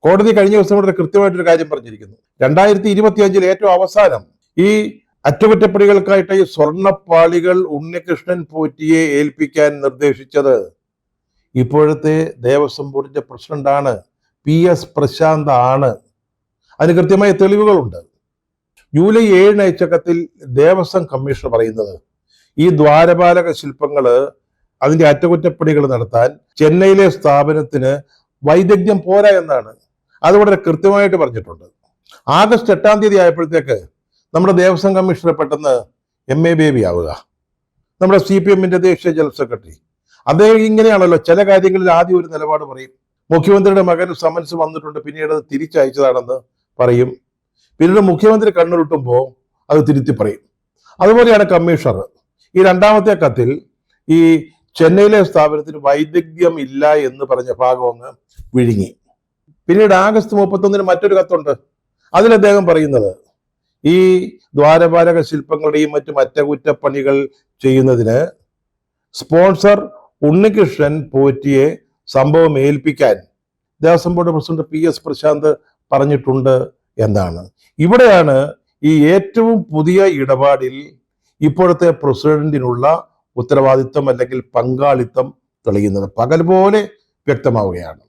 കോടതി കഴിഞ്ഞ ദിവസം വളരെ കൃത്യമായിട്ടൊരു കാര്യം പറഞ്ഞിരിക്കുന്നു. 2025 ഏറ്റവും അവസാനം ഈ അറ്റകുറ്റപ്പണികൾക്കായിട്ട് ഈ സ്വർണ്ണപ്പാളികൾ ഉണ്ണികൃഷ്ണൻ പോറ്റിയെ ഏൽപ്പിക്കാൻ നിർദ്ദേശിച്ചത് ഇപ്പോഴത്തെ ദേവസ്വം ബോർഡിന്റെ പ്രസിഡന്റാണ്, PS പ്രശാന്ത് ആണ്. അതിന് കൃത്യമായ തെളിവുകളുണ്ട്. ജൂലൈ 7 അയച്ച കത്തിൽ ദേവസ്വം കമ്മീഷണർ പറയുന്നത് ഈ ദ്വാരപാലക ശില്പങ്ങള് അതിന്റെ അറ്റകുറ്റപ്പണികൾ നടത്താൻ ചെന്നൈയിലെ സ്ഥാപനത്തിന് വൈദഗ്ധ്യം പോരാ എന്നാണ്. അത് വളരെ കൃത്യമായിട്ട് പറഞ്ഞിട്ടുണ്ട്. ആഗസ്റ്റ് 8 ആയപ്പോഴത്തേക്ക് നമ്മുടെ ദേവസ്വം കമ്മീഷണർ പെട്ടെന്ന് MA ബേബി ആവുക, നമ്മുടെ CPMന്റെ ദേശീയ ജനറൽ സെക്രട്ടറി. അദ്ദേഹം ഇങ്ങനെയാണല്ലോ, ചില കാര്യങ്ങളിൽ ആദ്യം ഒരു നിലപാട് പറയും, മുഖ്യമന്ത്രിയുടെ മകന് സമൻസ് വന്നിട്ടുണ്ട്, പിന്നീട് അത് തിരിച്ചയച്ചതാണെന്ന് പറയും, പിന്നീട് മുഖ്യമന്ത്രി കണ്ണുരുട്ടുമ്പോൾ അത് തിരുത്തി പറയും. അതുപോലെയാണ് കമ്മീഷണർ. ഈ രണ്ടാമത്തെ കത്തിൽ ഈ ചെന്നൈയിലെ സ്ഥാപനത്തിന് വൈദഗ്ധ്യം ഇല്ല എന്ന് പറഞ്ഞ ഭാഗം അങ്ങ് വിഴുങ്ങി. പിന്നീട് ആഗസ്റ്റ് 31 മറ്റൊരു കത്തുണ്ട്. അതിൽ അദ്ദേഹം പറയുന്നത് ഈ ദ്വാരപാലക ശില്പങ്ങളുടെയും മറ്റും അറ്റകുറ്റപ്പണികൾ ചെയ്യുന്നതിന് സ്പോൺസർ ഉണ്ണികൃഷ്ണൻ പോറ്റിയെ സംഭവം ഏൽപ്പിക്കാൻ Devaswom board president PS Prashant പറഞ്ഞിട്ടുണ്ട് എന്നാണ്. ഇവിടെയാണ് ഈ ഏറ്റവും പുതിയ ഇടപാടിൽ ഇപ്പോഴത്തെ പ്രസിഡന്റിനുള്ള ഉത്തരവാദിത്വം അല്ലെങ്കിൽ പങ്കാളിത്തം തെളിയുന്നത് പകൽ പോലെ വ്യക്തമാവുകയാണ്.